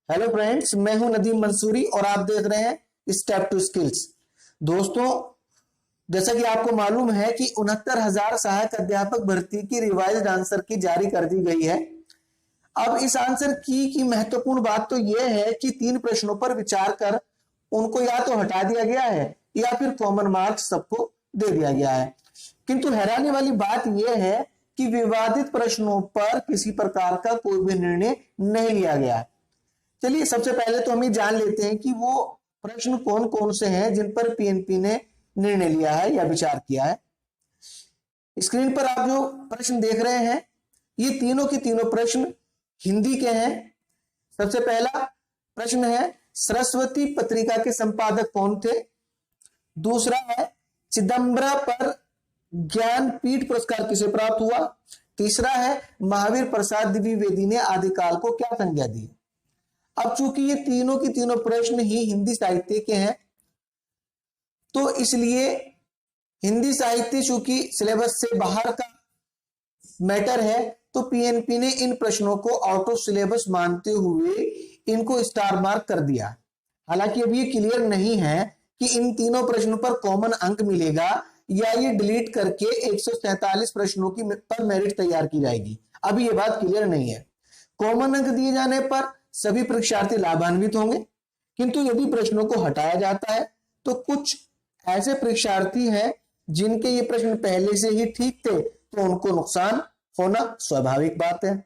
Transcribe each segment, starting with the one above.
Hello friends, मैं हूं नदीम मंसूरी और आप देख रहे हैं स्टेप टू स्किल्स। दोस्तों, जैसा कि आपको मालूम है कि 69,000 सहायक अध्यापक भर्ती की रिवाइज्ड आंसर की जारी कर दी गई है। अब इस आंसर की महत्वपूर्ण बात तो यह है कि 3 प्रश्नों पर विचार कर उनको या तो हटा दिया गया है या फिर कॉमन मार्क्स सबको दे दिया गया है। किंतु हैरानी वाली बात यह है कि विवादित प्रश्नों पर किसी प्रकार का कोई भी निर्णय नहीं लिया गया है। चलिए, सबसे पहले तो हम ये जान लेते हैं कि वो प्रश्न कौन कौन से हैं जिन पर पीएनपी ने निर्णय लिया है या विचार किया है। स्क्रीन पर आप जो प्रश्न देख रहे हैं, ये तीनों के तीनों प्रश्न हिंदी के हैं। सबसे पहला प्रश्न है, सरस्वती पत्रिका के संपादक कौन थे। दूसरा है, चिदंबरा पर ज्ञानपीठ पुरस्कार किसे प्राप्त हुआ। तीसरा है, महावीर प्रसाद द्विवेदी ने आदिकाल को क्या संज्ञा दी। अब चूंकि ये तीनों की तीनों प्रश्न ही हिंदी साहित्य के हैं, तो इसलिए हिंदी साहित्य चूंकि सिलेबस से बाहर का मैटर है, तो पीएनपी ने इन प्रश्नों को आउट ऑफ सिलेबस मानते हुए इनको स्टार मार्क कर दिया। हालांकि अब ये क्लियर नहीं है कि इन तीनों प्रश्नों पर कॉमन अंक मिलेगा या ये डिलीट करके 147 प्रश्नों की पर मेरिट तैयार की जाएगी। अभी ये बात क्लियर नहीं है। कॉमन अंक दिए जाने पर सभी परीक्षार्थी लाभान्वित होंगे, किंतु यदि प्रश्नों को हटाया जाता है तो कुछ ऐसे परीक्षार्थी हैं जिनके ये प्रश्न पहले से ही ठीक थे, तो उनको नुकसान होना स्वाभाविक बात है।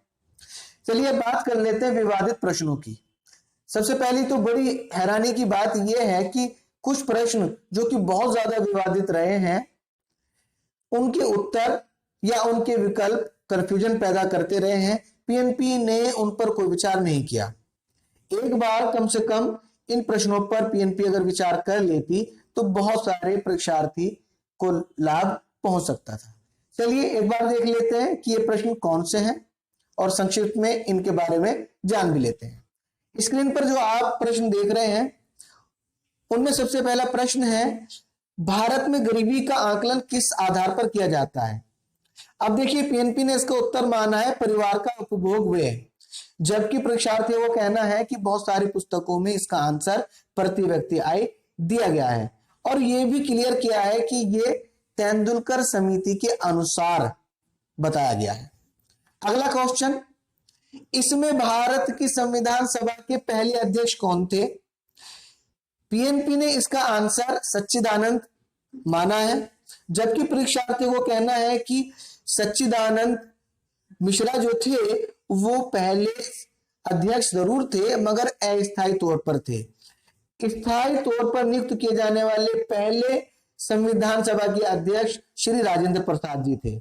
चलिए बात कर लेते हैं विवादित प्रश्नों की। सबसे पहली तो बड़ी हैरानी की बात यह है कि कुछ प्रश्न जो कि बहुत ज्यादा विवादित रहे हैं, उनके उत्तर या उनके विकल्प कंफ्यूजन पैदा करते रहे हैं। पीएनपी ने उन पर कोई विचार नहीं किया। एक बार कम से कम इन प्रश्नों पर पीएनपी अगर विचार कर लेती तो बहुत सारे परीक्षार्थी को लाभ पहुंच सकता था। चलिए एक बार देख लेते हैं कि ये प्रश्न कौन से हैं और संक्षिप्त में इनके बारे में जान भी लेते हैं। स्क्रीन पर जो आप प्रश्न देख रहे हैं, उनमें सबसे पहला प्रश्न है, भारत में गरीबी का आकलन किस आधार पर किया जाता है। अब देखिए, पीएनपी ने इसका उत्तर माना है परिवार का उपभोग व्यय, जबकि परीक्षार्थियों को कहना है कि बहुत सारी पुस्तकों में इसका आंसर प्रति व्यक्ति आय दिया गया है और यह भी क्लियर किया है कि यह तेंदुलकर समिति के अनुसार बताया गया है। अगला क्वेश्चन, इसमें भारत की संविधान सभा के पहले अध्यक्ष कौन थे। पीएनपी ने इसका आंसर सच्चिदानंद माना है, जबकि परीक्षार्थियों को कहना है कि सच्चिदानंद मिश्रा जो थे वो पहले अध्यक्ष जरूर थे, मगर अस्थायी तौर पर थे। स्थायी तौर पर नियुक्त किए जाने वाले पहले संविधान सभा के अध्यक्ष श्री राजेंद्र प्रसाद जी थे।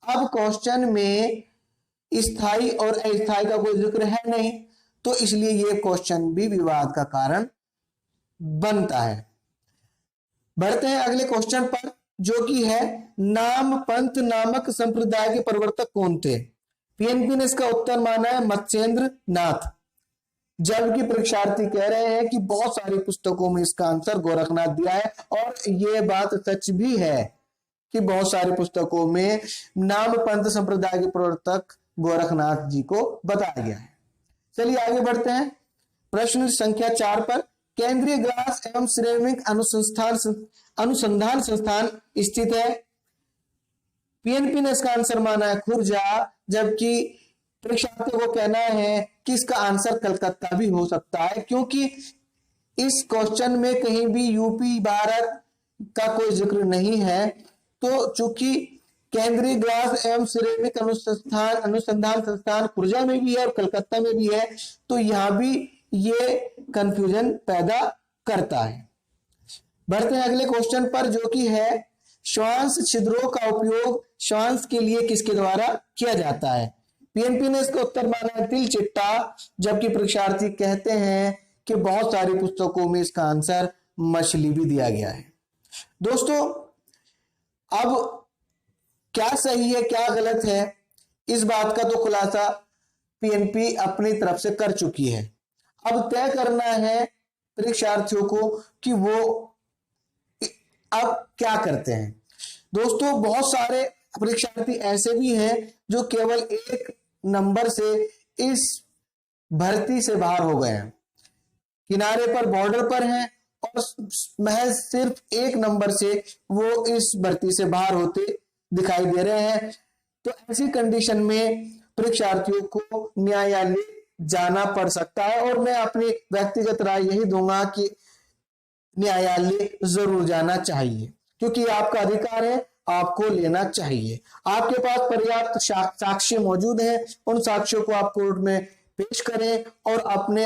अब क्वेश्चन में स्थायी और अस्थायी का कोई जिक्र है नहीं, तो इसलिए यह क्वेश्चन भी विवाद का कारण बनता है। बढ़ते हैं अगले क्वेश्चन पर, जो कि है, नामपंथ नामक संप्रदाय के प्रवर्तक कौन थे। पीएनपी ने इसका उत्तर माना है मत्स्येंद्र नाथ, जबकि परीक्षार्थी कह रहे हैं कि बहुत सारी पुस्तकों में इसका आंसर गोरखनाथ दिया है और यह बात सच भी है कि बहुत सारी पुस्तकों में नामपंथ संप्रदाय के प्रवर्तक गोरखनाथ जी को बताया गया है। चलिए आगे बढ़ते हैं। प्रश्न संख्या 4 पर, केंद्रीय ग्रास एवं सिरेमिक अनुसंधान संस्थान स्थित है। पीएनपी ने इसका आंसर माना है खुर्जा, जबकि परीक्षार्थियों को कहना है कि इसका आंसर कलकत्ता भी हो सकता है, क्योंकि इस क्वेश्चन में कहीं भी यूपी भारत का कोई जिक्र नहीं है। तो चूंकि केंद्रीय ग्लास एवं सिरेमिक अनुसंधान संस्थान खुर्जा में भी है और कलकत्ता में भी है, तो यहां भी ये कंफ्यूजन पैदा करता है। बढ़ते हैं अगले क्वेश्चन पर, जो कि है, श्वास छिद्रों का उपयोग श्वास के लिए किसके द्वारा किया जाता है। पीएनपी ने इसका उत्तर माना है तिल चिट्टा, जबकि परीक्षार्थी कहते हैं कि बहुत सारी पुस्तकों में इसका आंसर मछली भी दिया गया है। दोस्तों, अब क्या सही है क्या गलत है, इस बात का तो खुलासा पीएनपी अपनी तरफ से कर चुकी है। अब तय करना है परीक्षार्थियों को कि वो अब क्या करते हैं। दोस्तों, बहुत सारे परीक्षार्थी ऐसे भी हैं जो केवल एक नंबर से इस भर्ती से बाहर हो गए हैं। किनारे पर बॉर्डर पर हैं और महज सिर्फ 1 नंबर से वो इस भर्ती से बाहर होते दिखाई दे रहे हैं। तो ऐसी कंडीशन में परीक्षार्थियों को न्यायालय जाना पड़ सकता है और मैं अपनी व्यक्तिगत राय यही दूंगा कि न्यायालय जरूर जाना चाहिए, क्योंकि आपका अधिकार है, आपको लेना चाहिए। आपके पास पर्याप्त साक्ष्य मौजूद हैं, उन साक्ष्यों को आप कोर्ट में पेश करें और अपने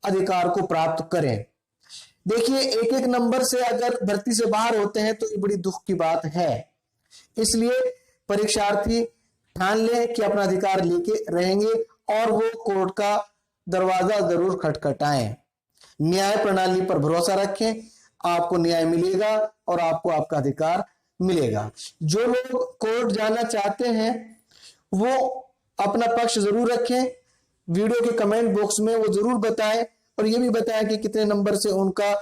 अधिकार को प्राप्त करें। देखिए, 1-1 नंबर से अगर भर्ती से बाहर होते हैं तो ये बड़ी दुख की बात है। इसलिए परीक्षार्थी ठान ले कि अपना अधिकार लेके रहेंगे और वो कोर्ट का दरवाजा जरूर खटखटाएं। न्याय प्रणाली पर भरोसा रखें, आपको न्याय मिलेगा और आपको आपका अधिकार मिलेगा। जो लोग कोर्ट जाना चाहते हैं वो अपना पक्ष जरूर रखें, वीडियो के कमेंट बॉक्स में वो जरूर बताएं और ये भी बताएं कि कितने नंबर से उनका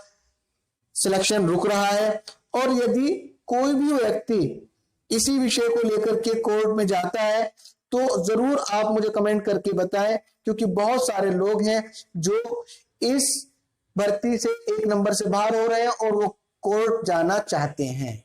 सिलेक्शन रुक रहा है। और यदि कोई भी व्यक्ति इसी विषय को लेकर के कोर्ट में जाता है तो जरूर आप मुझे कमेंट करके बताएं, क्योंकि बहुत सारे लोग हैं जो इस भर्ती से 1 नंबर से बाहर हो रहे हैं और वो कोर्ट जाना चाहते हैं।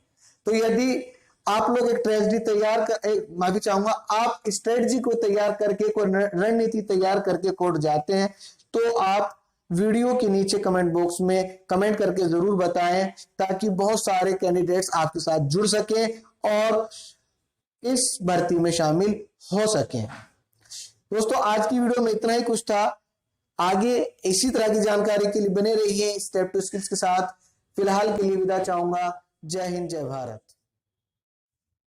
तो यदि आप लोग एक स्ट्रेटजी तैयार कर, मैं भी चाहूंगा आप स्ट्रेटजी को तैयार करके, कोई रणनीति तैयार करके कोर्ट जाते हैं तो आप वीडियो के नीचे कमेंट बॉक्स में कमेंट करके जरूर बताएं, ताकि बहुत सारे कैंडिडेट्स आपके साथ जुड़ सकें और इस भर्ती में शामिल हो सकें। दोस्तों, आज की वीडियो में इतना ही कुछ था। आगे इसी तरह की जानकारी के लिए बने रहिए स्टेप टू स्किल्स के साथ। फिलहाल के लिए विदा चाहूंगा। जय हिंद, जय भारत।